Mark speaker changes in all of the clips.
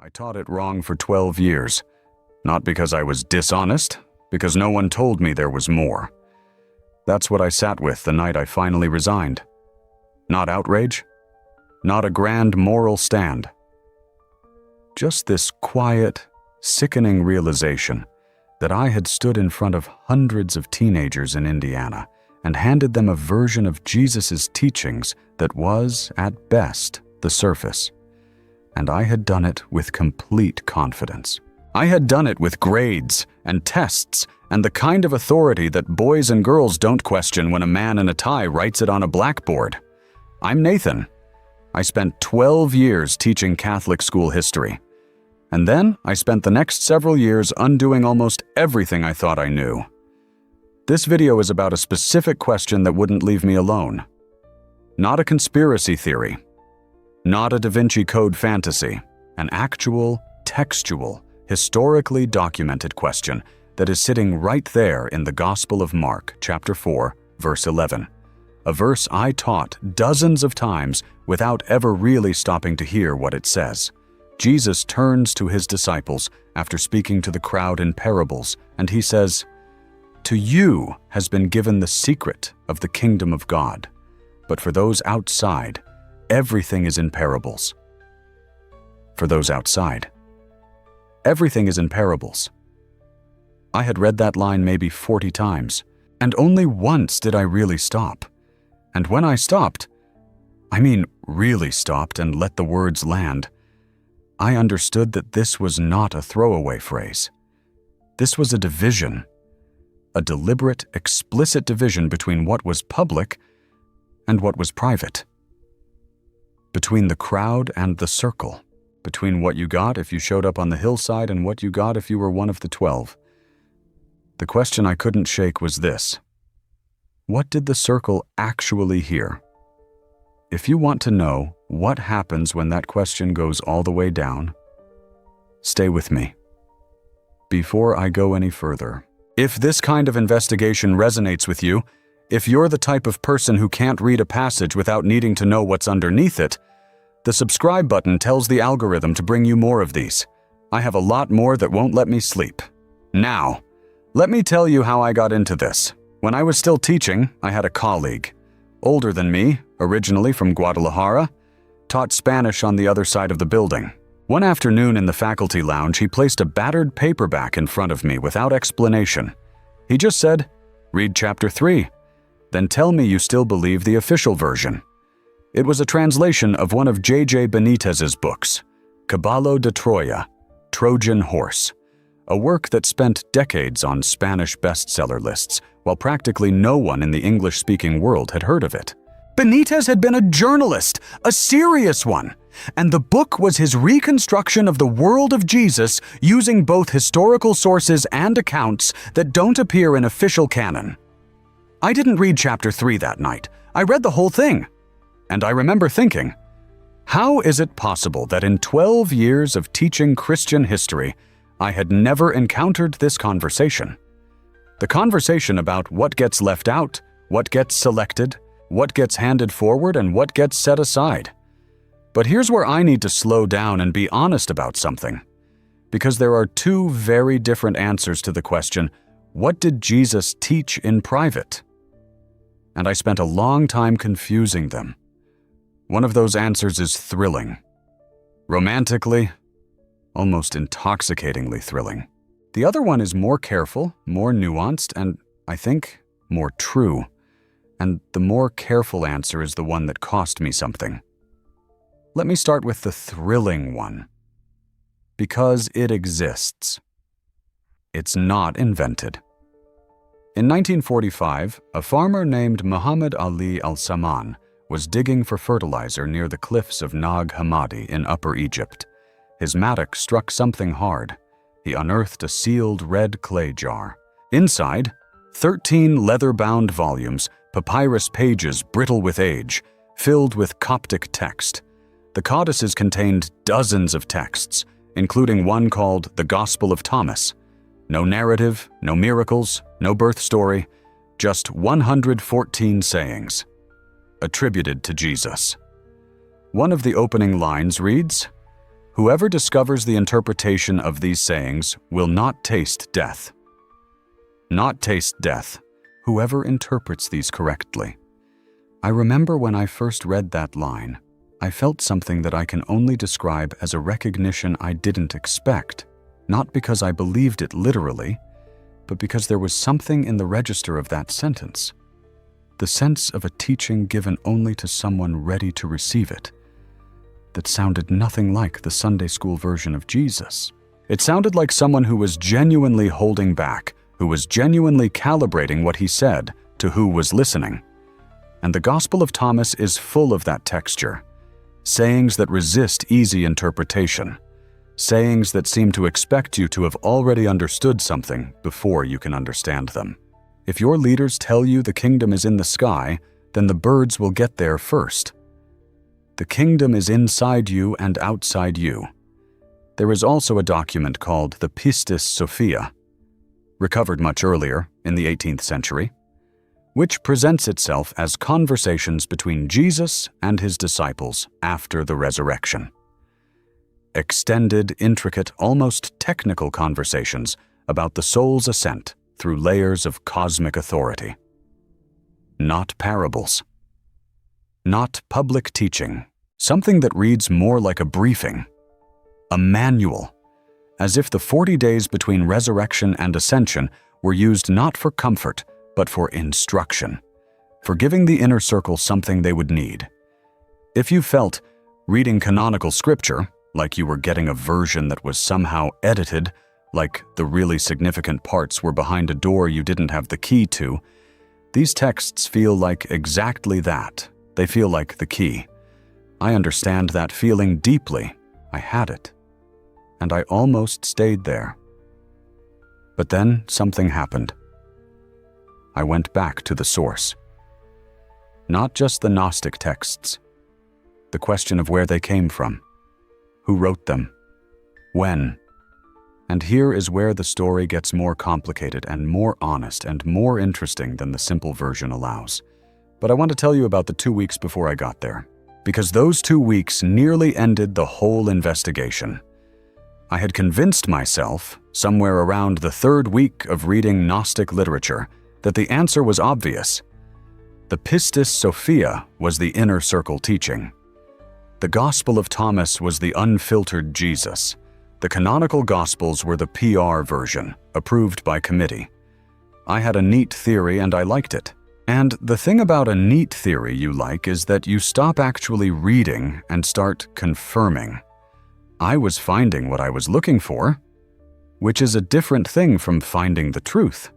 Speaker 1: I taught it wrong for 12 years. Not because I was dishonest, because no one told me there was more. That's what I sat with the night I finally resigned. Not outrage, not a grand moral stand. Just this quiet, sickening realization that I had stood in front of hundreds of teenagers in Indiana and handed them a version of Jesus' teachings that was, at best, the surface. And I had done it with complete confidence. I had done it with grades and tests and the kind of authority that boys and girls don't question when a man in a tie writes it on a blackboard. I'm Nathan. I spent 12 years teaching Catholic school history. And then I spent the next several years undoing almost everything I thought I knew. This video is about a specific question that wouldn't leave me alone. Not a conspiracy theory. Not a Da Vinci Code fantasy. An actual, textual, historically documented question that is sitting right there in the Gospel of Mark, chapter 4, verse 11. A verse I taught dozens of times without ever really stopping to hear what it says. Jesus turns to his disciples after speaking to the crowd in parables, and he says, "To you has been given the secret of the kingdom of God, but for those outside, everything is in parables." For those outside, everything is in parables. I had read that line maybe 40 times, and only once did I really stop. And when I stopped, I mean really stopped and let the words land, I understood that this was not a throwaway phrase. This was a division, a deliberate, explicit division between what was public and what was private. Between the crowd and the circle. Between what you got if you showed up on the hillside and what you got if you were one of the 12. The question I couldn't shake was this: what did the circle actually hear? If you want to know what happens when that question goes all the way down, stay with me. Before I go any further, if this kind of investigation resonates with you, if you're the type of person who can't read a passage without needing to know what's underneath it, the subscribe button tells the algorithm to bring you more of these. I have a lot more that won't let me sleep. Now, let me tell you how I got into this. When I was still teaching, I had a colleague, older than me, originally from Guadalajara, taught Spanish on the other side of the building. One afternoon in the faculty lounge, he placed a battered paperback in front of me without explanation. He just said, "Read chapter 3, then tell me you still believe the official version." It was a translation of one of J.J. Benitez's books, Caballo de Troya, Trojan Horse, a work that spent decades on Spanish bestseller lists, while practically no one in the English-speaking world had heard of it. Benitez had been a journalist, a serious one, and the book was his reconstruction of the world of Jesus using both historical sources and accounts that don't appear in official canon. I didn't read chapter 3 that night. I read the whole thing. And I remember thinking, how is it possible that in 12 years of teaching Christian history, I had never encountered this conversation? The conversation about what gets left out, what gets selected, what gets handed forward, and what gets set aside. But here's where I need to slow down and be honest about something. Because there are two very different answers to the question, what did Jesus teach in private? And I spent a long time confusing them. One of those answers is thrilling. Romantically, almost intoxicatingly thrilling. The other one is more careful, more nuanced, and, I think, more true. And the more careful answer is the one that cost me something. Let me start with the thrilling one. Because it exists. It's not invented. In 1945, a farmer named Muhammad Ali al-Saman was digging for fertilizer near the cliffs of Nag Hammadi in Upper Egypt. His mattock struck something hard. He unearthed a sealed red clay jar. Inside, 13 leather-bound volumes, papyrus pages brittle with age, filled with Coptic text. The codices contained dozens of texts, including one called the Gospel of Thomas. No narrative, no miracles, no birth story, just 114 sayings, attributed to Jesus. One of the opening lines reads, Whoever discovers the interpretation of these sayings will not taste death. Not taste death. Whoever interprets these correctly. I remember when I first read that line, I felt something that I can only describe as a recognition I didn't expect, not because I believed it literally, but because there was something in the register of that sentence. The sense of a teaching given only to someone ready to receive it, that sounded nothing like the Sunday school version of Jesus. It sounded like someone who was genuinely holding back, who was genuinely calibrating what he said to who was listening. And the Gospel of Thomas is full of that texture, sayings that resist easy interpretation, sayings that seem to expect you to have already understood something before you can understand them. If your leaders tell you the kingdom is in the sky, then the birds will get there first. The kingdom is inside you and outside you. There is also a document called the Pistis Sophia, recovered much earlier, in the 18th century, which presents itself as conversations between Jesus and his disciples after the resurrection. Extended, intricate, almost technical conversations about the soul's ascent through layers of cosmic authority. Not parables. Not public teaching, something that reads more like a briefing, a manual, as if the 40 days between resurrection and ascension were used not for comfort, but for instruction, for giving the inner circle something they would need. If you felt reading canonical scripture like you were getting a version that was somehow edited, like the really significant parts were behind a door you didn't have the key to, these texts feel like exactly that. They feel like the key. I understand that feeling deeply. I had it. And I almost stayed there. But then something happened. I went back to the source. Not just the Gnostic texts. The question of where they came from. Who wrote them? When? And here is where the story gets more complicated and more honest and more interesting than the simple version allows. But I want to tell you about the 2 weeks before I got there, because those 2 weeks nearly ended the whole investigation. I had convinced myself, somewhere around the 3rd week of reading Gnostic literature, that the answer was obvious. The Pistis Sophia was the inner circle teaching. The Gospel of Thomas was the unfiltered Jesus. The canonical Gospels were the PR version, approved by committee. I had a neat theory and I liked it. And the thing about a neat theory you like is that you stop actually reading and start confirming. I was finding what I was looking for, which is a different thing from finding the truth.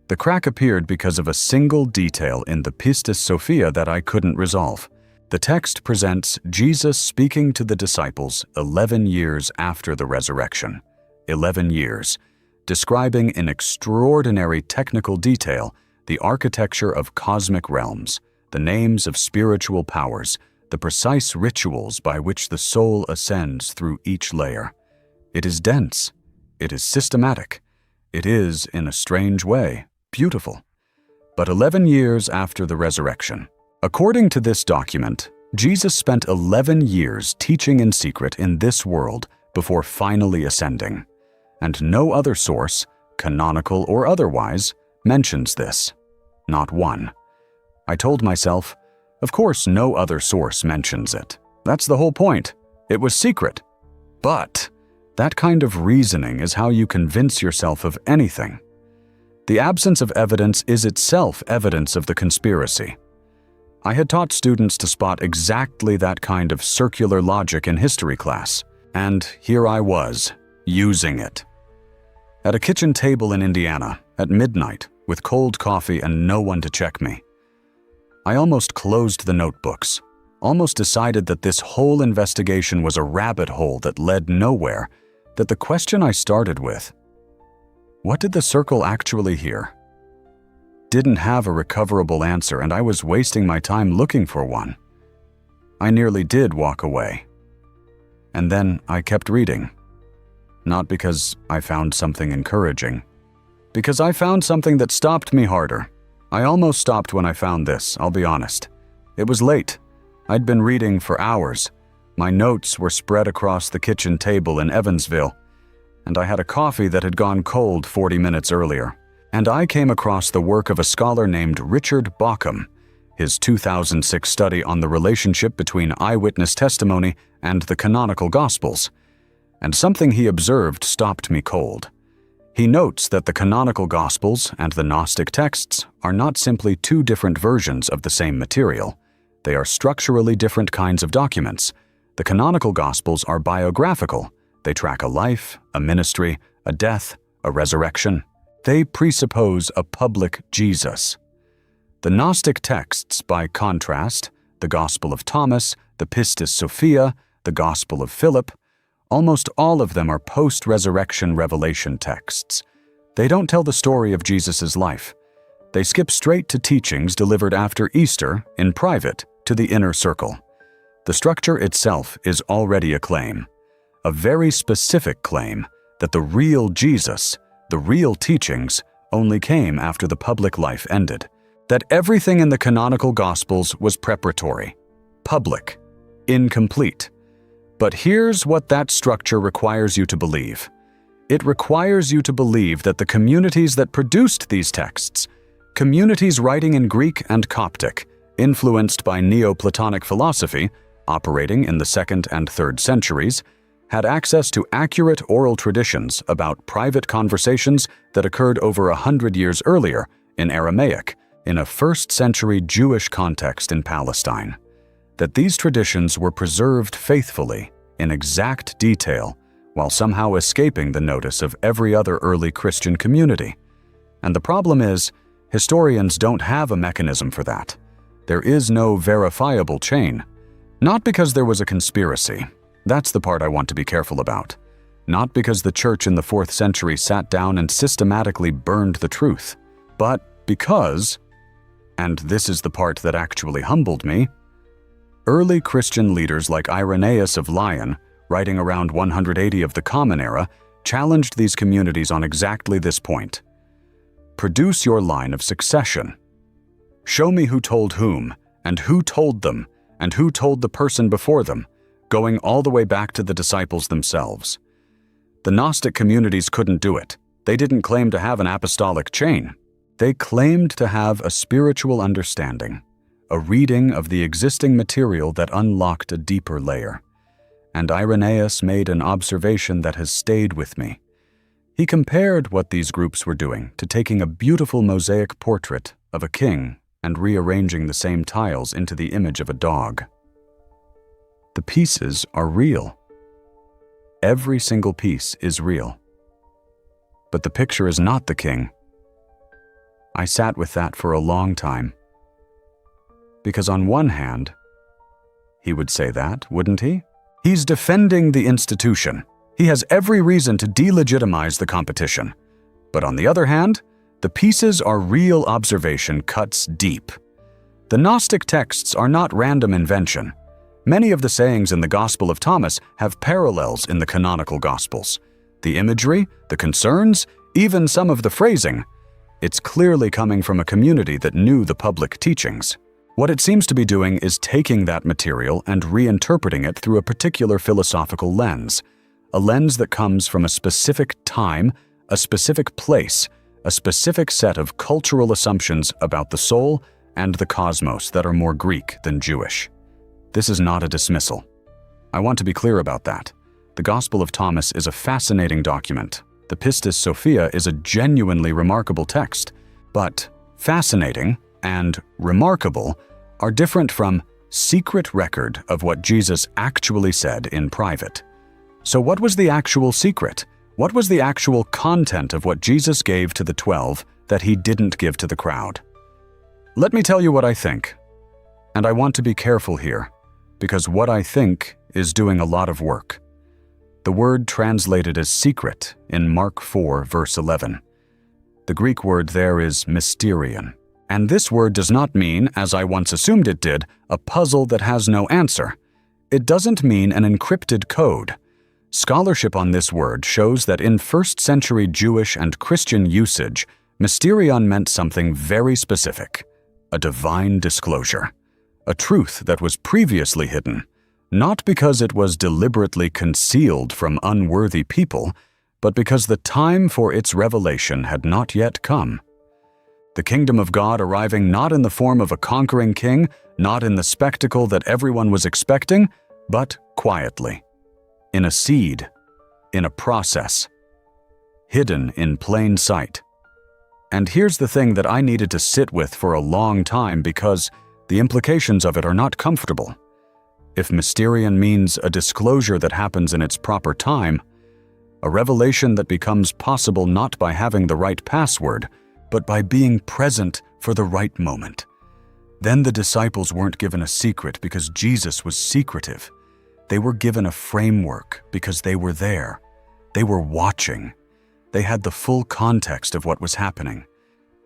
Speaker 1: The crack appeared because of a single detail in the Pistis Sophia that I couldn't resolve. The text presents Jesus speaking to the disciples 11 years after the resurrection. 11 years, describing in extraordinary technical detail the architecture of cosmic realms, the names of spiritual powers, the precise rituals by which the soul ascends through each layer. It is dense. It is systematic. It is, in a strange way, beautiful. But 11 years after the resurrection. According to this document, Jesus spent 11 years teaching in secret in this world before finally ascending. And no other source, canonical or otherwise, mentions this. Not one. I told myself, of course no other source mentions it. That's the whole point. It was secret. But that kind of reasoning is how you convince yourself of anything. The absence of evidence is itself evidence of the conspiracy. I had taught students to spot exactly that kind of circular logic in history class, and here I was, using it. At a kitchen table in Indiana, at midnight, with cold coffee and no one to check me. I almost closed the notebooks, almost decided that this whole investigation was a rabbit hole that led nowhere, that the question I started with, what did the circle actually hear? Didn't have a recoverable answer, and I was wasting my time looking for one. I nearly did walk away. And then I kept reading. Not because I found something encouraging. Because I found something that stopped me harder. I almost stopped when I found this, I'll be honest. It was late. I'd been reading for hours. My notes were spread across the kitchen table in Evansville, and I had a coffee that had gone cold 40 minutes earlier. And I came across the work of a scholar named Richard Bauckham, his 2006 study on the relationship between eyewitness testimony and the canonical Gospels. And something he observed stopped me cold. He notes that the canonical Gospels and the Gnostic texts are not simply two different versions of the same material. They are structurally different kinds of documents. The canonical Gospels are biographical. They track a life, a ministry, a death, a resurrection. They presuppose a public Jesus. The Gnostic texts, by contrast, the Gospel of Thomas, the Pistis Sophia, the Gospel of Philip, almost all of them are post-resurrection revelation texts. They don't tell the story of Jesus' life. They skip straight to teachings delivered after Easter, in private, to the inner circle. The structure itself is already a claim, a very specific claim that the real Jesus, the real teachings, only came after the public life ended. That everything in the canonical Gospels was preparatory, public, incomplete. But here's what that structure requires you to believe. It requires you to believe that the communities that produced these texts, communities writing in Greek and Coptic, influenced by Neoplatonic philosophy, operating in the 2nd and 3rd centuries, had access to accurate oral traditions about private conversations that occurred over 100 years earlier in Aramaic, in a 1st century Jewish context in Palestine. That these traditions were preserved faithfully, in exact detail, while somehow escaping the notice of every other early Christian community. And the problem is, historians don't have a mechanism for that. There is no verifiable chain. Not because there was a conspiracy. That's the part I want to be careful about. Not because the church in the 4th century sat down and systematically burned the truth, but because, and this is the part that actually humbled me, early Christian leaders like Irenaeus of Lyon, writing around 180 of the Common Era, challenged these communities on exactly this point. Produce your line of succession. Show me who told whom, and who told them, and who told the person before them, going all the way back to the disciples themselves. The Gnostic communities couldn't do it. They didn't claim to have an apostolic chain. They claimed to have a spiritual understanding, a reading of the existing material that unlocked a deeper layer. And Irenaeus made an observation that has stayed with me. He compared what these groups were doing to taking a beautiful mosaic portrait of a king and rearranging the same tiles into the image of a dog. The pieces are real. Every single piece is real. But the picture is not the king. I sat with that for a long time. Because on one hand, he would say that, wouldn't he? He's defending the institution. He has every reason to delegitimize the competition. But on the other hand, the pieces are real observation cuts deep. The Gnostic texts are not random invention. Many of the sayings in the Gospel of Thomas have parallels in the canonical Gospels. The imagery, the concerns, even some of the phrasing. It's clearly coming from a community that knew the public teachings. What it seems to be doing is taking that material and reinterpreting it through a particular philosophical lens, a lens that comes from a specific time, a specific place, a specific set of cultural assumptions about the soul and the cosmos that are more Greek than Jewish. This is not a dismissal. I want to be clear about that. The Gospel of Thomas is a fascinating document. The Pistis Sophia is a genuinely remarkable text. But fascinating and remarkable are different from secret record of what Jesus actually said in private. So what was the actual secret? What was the actual content of what Jesus gave to the 12 that he didn't give to the crowd? Let me tell you what I think. And I want to be careful here, because what I think is doing a lot of work. The word translated as secret in Mark 4, verse 11. The Greek word there is mustērion. And this word does not mean, as I once assumed it did, a puzzle that has no answer. It doesn't mean an encrypted code. Scholarship on this word shows that in 1st century Jewish and Christian usage, mustērion meant something very specific, a divine disclosure, a truth that was previously hidden, Not because it was deliberately concealed from unworthy people, but because the time for its revelation had not yet come. The kingdom of God arriving not in the form of a conquering king, not in the spectacle that everyone was expecting, but quietly, in a seed, in a process, hidden in plain sight. And here's the thing that I needed to sit with for a long time because the implications of it are not comfortable. If mustērion means a disclosure that happens in its proper time, a revelation that becomes possible not by having the right password, but by being present for the right moment, then the disciples weren't given a secret because Jesus was secretive. They were given a framework because they were there. They were watching. They had the full context of what was happening.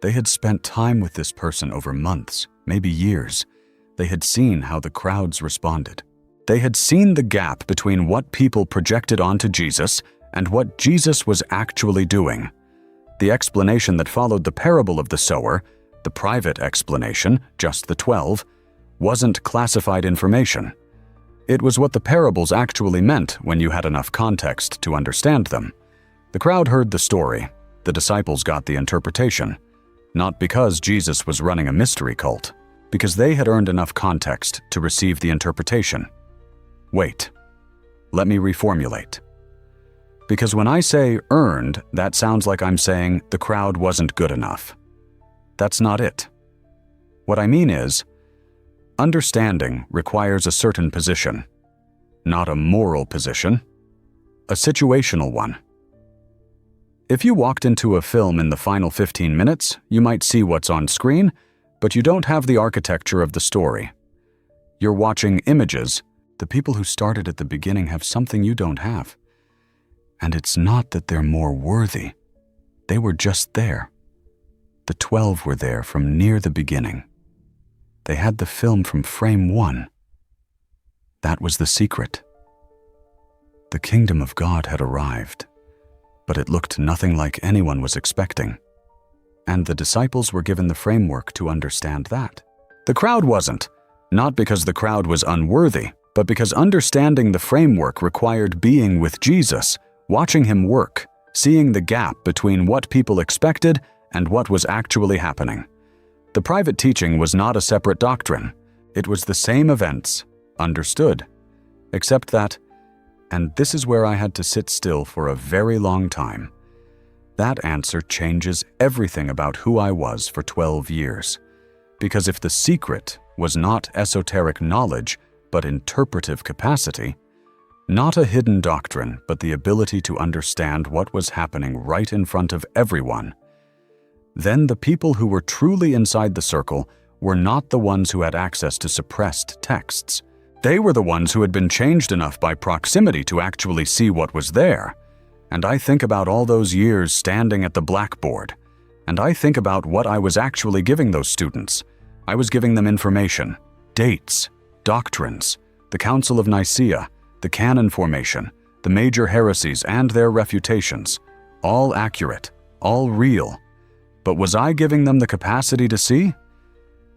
Speaker 1: They had spent time with this person over months, maybe years. They had seen how the crowds responded. They had seen the gap between what people projected onto Jesus and what Jesus was actually doing. The explanation that followed the parable of the sower, the private explanation, just the 12, wasn't classified information. It was what the parables actually meant when you had enough context to understand them. The crowd heard the story. The disciples got the interpretation. Not because Jesus was running a mystery cult, because they had earned enough context to receive the interpretation. Wait, let me reformulate. Because when I say earned, that sounds like I'm saying the crowd wasn't good enough. That's not it. What I mean is, understanding requires a certain position, not a moral position, a situational one. If you walked into a film in the final 15 minutes, you might see what's on screen, but you don't have the architecture of the story. You're watching images. The people who started at the beginning have something you don't have. And it's not that they're more worthy. They were just there. The 12 were there from near the beginning. They had the film from frame 1. That was the secret. The kingdom of God had arrived, but it looked nothing like anyone was expecting. And the disciples were given the framework to understand that. The crowd wasn't, not because the crowd was unworthy, but because understanding the framework required being with Jesus, watching him work, seeing the gap between what people expected and what was actually happening. The private teaching was not a separate doctrine. It was the same events, understood, except that, and this is where I had to sit still for a very long time, that answer changes everything about who I was for 12 years. Because if the secret was not esoteric knowledge, but interpretive capacity, not a hidden doctrine, but the ability to understand what was happening right in front of everyone, then the people who were truly inside the circle were not the ones who had access to suppressed texts. They were the ones who had been changed enough by proximity to actually see what was there. And I think about all those years standing at the blackboard, and I think about what I was actually giving those students. I was giving them information, dates, doctrines, the Council of Nicaea, the canon formation, the major heresies and their refutations, all accurate, all real. But was I giving them the capacity to see?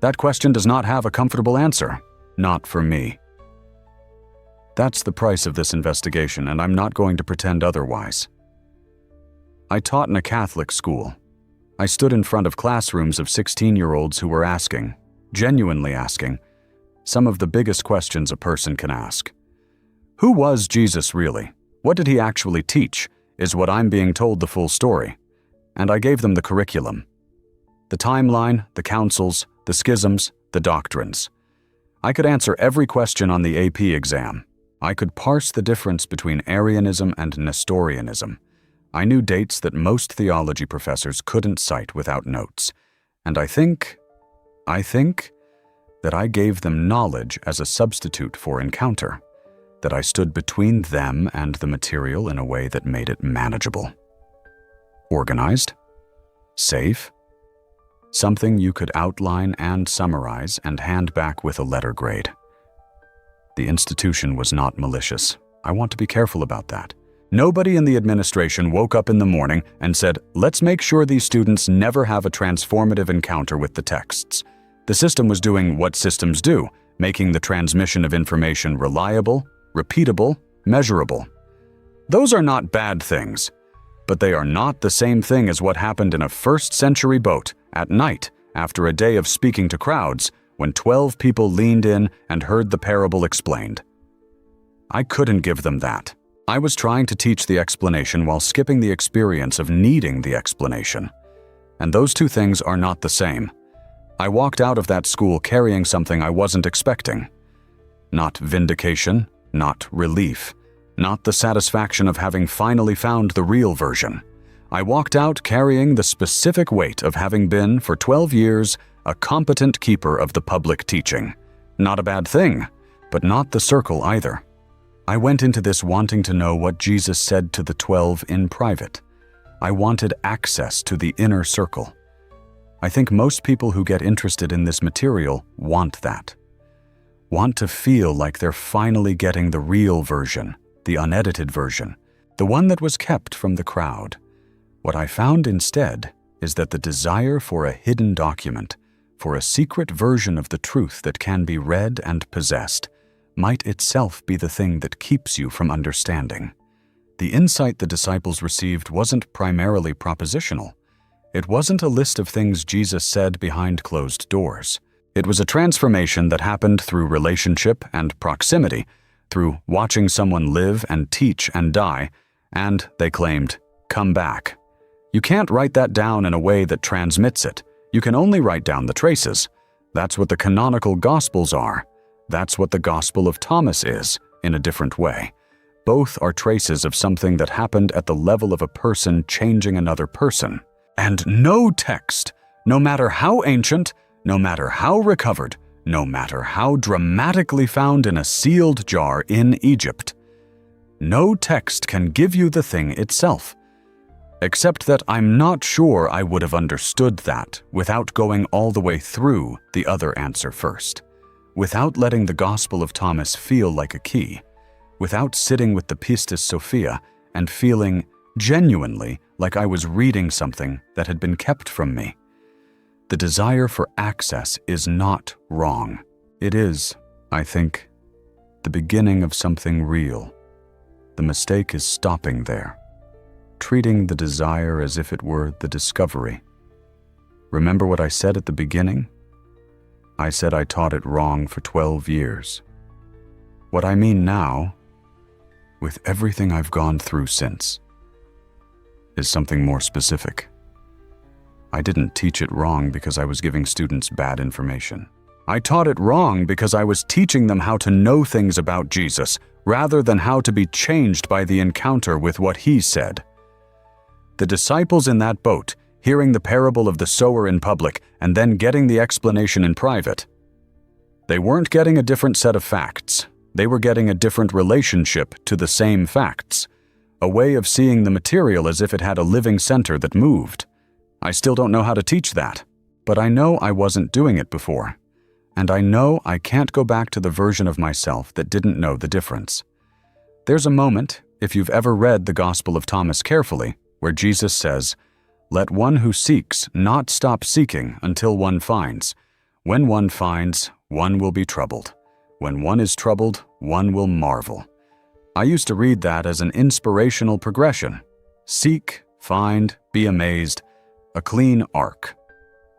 Speaker 1: That question does not have a comfortable answer, not for me. That's the price of this investigation, and I'm not going to pretend otherwise. I taught in a Catholic school. I stood in front of classrooms of 16-year-olds who were asking, genuinely asking, some of the biggest questions a person can ask. Who was Jesus really? What did he actually teach? Is what I'm being told the full story? And I gave them the curriculum. The timeline, the councils, the schisms, the doctrines. I could answer every question on the AP exam. I could parse the difference between Arianism and Nestorianism. I knew dates that most theology professors couldn't cite without notes. And I think that I gave them knowledge as a substitute for encounter, that I stood between them and the material in a way that made it manageable. Organized, safe, something you could outline and summarize and hand back with a letter grade. The institution was not malicious. I want to be careful about that. Nobody in the administration woke up in the morning and said, let's make sure these students never have a transformative encounter with the texts. The system was doing what systems do, making the transmission of information reliable, repeatable, measurable. Those are not bad things, but they are not the same thing as what happened in a first-century boat at night after a day of speaking to crowds when 12 people leaned in and heard the parable explained. I couldn't give them that. I was trying to teach the explanation while skipping the experience of needing the explanation. And those two things are not the same. I walked out of that school carrying something I wasn't expecting. Not vindication, not relief, not the satisfaction of having finally found the real version. I walked out carrying the specific weight of having been, for 12 years, a competent keeper of the public teaching. Not a bad thing, but not the circle either. I went into this wanting to know what Jesus said to the 12 in private. I wanted access to the inner circle. I think most people who get interested in this material want that. Want to feel like they're finally getting the real version, the unedited version, the one that was kept from the crowd. What I found instead is that the desire for a hidden document, for a secret version of the truth that can be read and possessed, might itself be the thing that keeps you from understanding. The insight the disciples received wasn't primarily propositional. It wasn't a list of things Jesus said behind closed doors. It was a transformation that happened through relationship and proximity, through watching someone live and teach and die, and, they claimed, come back. You can't write that down in a way that transmits it. You can only write down the traces. That's what the canonical Gospels are. That's what the Gospel of Thomas is, in a different way. Both are traces of something that happened at the level of a person changing another person. And no text, no matter how ancient, no matter how recovered, no matter how dramatically found in a sealed jar in Egypt, no text can give you the thing itself. Except that I'm not sure I would have understood that without going all the way through the other answer first, without letting the Gospel of Thomas feel like a key, without sitting with the Pistis Sophia and feeling genuinely like I was reading something that had been kept from me. The desire for access is not wrong. It is, I think, the beginning of something real. The mistake is stopping there, treating the desire as if it were the discovery. Remember what I said at the beginning? I said I taught it wrong for 12 years. What I mean now, with everything I've gone through since, is something more specific. I didn't teach it wrong because I was giving students bad information. I taught it wrong because I was teaching them how to know things about Jesus rather than how to be changed by the encounter with what he said. The disciples in that boat, hearing the parable of the sower in public and then getting the explanation in private, they weren't getting a different set of facts. They were getting a different relationship to the same facts, a way of seeing the material as if it had a living center that moved. I still don't know how to teach that, but I know I wasn't doing it before, and I know I can't go back to the version of myself that didn't know the difference. There's a moment, if you've ever read the Gospel of Thomas carefully, where Jesus says, "Let one who seeks not stop seeking until one finds. When one finds, one will be troubled. When one is troubled, one will marvel." I used to read that as an inspirational progression. Seek, find, be amazed. A clean arc.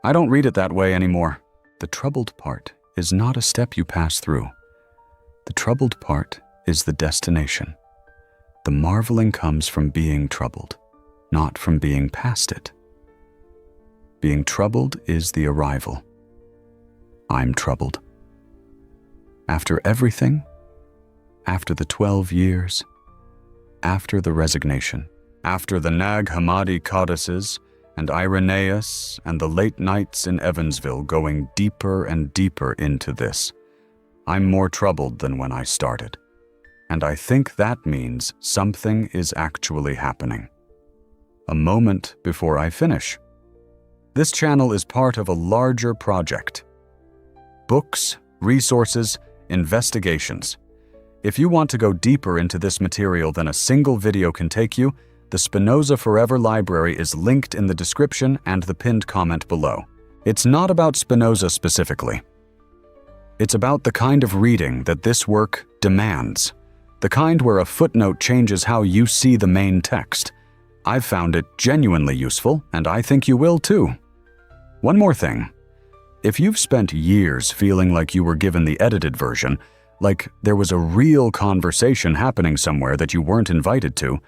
Speaker 1: I don't read it that way anymore. The troubled part is not a step you pass through. The troubled part is the destination. The marveling comes from being troubled, not from being past it. Being troubled is the arrival. I'm troubled. After everything, after the 12 years, after the resignation, after the Nag Hammadi codices, and Irenaeus and the late nights in Evansville going deeper and deeper into this, I'm more troubled than when I started. And I think that means something is actually happening. A moment before I finish. This channel is part of a larger project. Books, resources, investigations. If you want to go deeper into this material than a single video can take you, the Spinoza Forever Library is linked in the description and the pinned comment below. It's not about Spinoza specifically. It's about the kind of reading that this work demands. The kind where a footnote changes how you see the main text. I've found it genuinely useful, and I think you will too. One more thing. If you've spent years feeling like you were given the edited version, like there was a real conversation happening somewhere that you weren't invited to,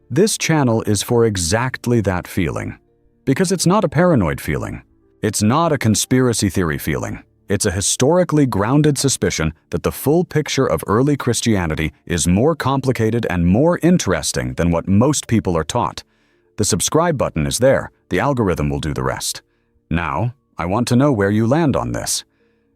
Speaker 1: this channel is for exactly that feeling. Because it's not a paranoid feeling. It's not a conspiracy theory feeling. It's a historically grounded suspicion that the full picture of early Christianity is more complicated and more interesting than what most people are taught. The subscribe button is there. The algorithm will do the rest. Now, I want to know where you land on this.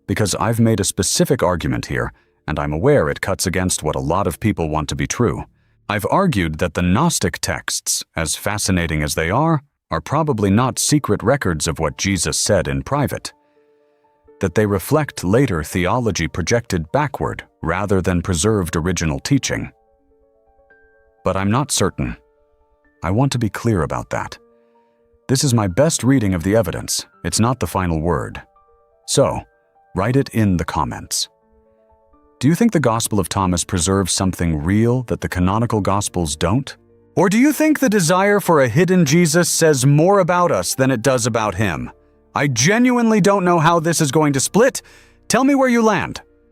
Speaker 1: Because I've made a specific argument here, and I'm aware it cuts against what a lot of people want to be true. I've argued that the Gnostic texts, as fascinating as they are probably not secret records of what Jesus said in private. That they reflect later theology projected backward rather than preserved original teaching. But I'm not certain. I want to be clear about that. This is my best reading of the evidence. It's not the final word. So, write it in the comments. Do you think the Gospel of Thomas preserves something real that the canonical Gospels don't? Or do you think the desire for a hidden Jesus says more about us than it does about him? I genuinely don't know how this is going to split. Tell me where you land.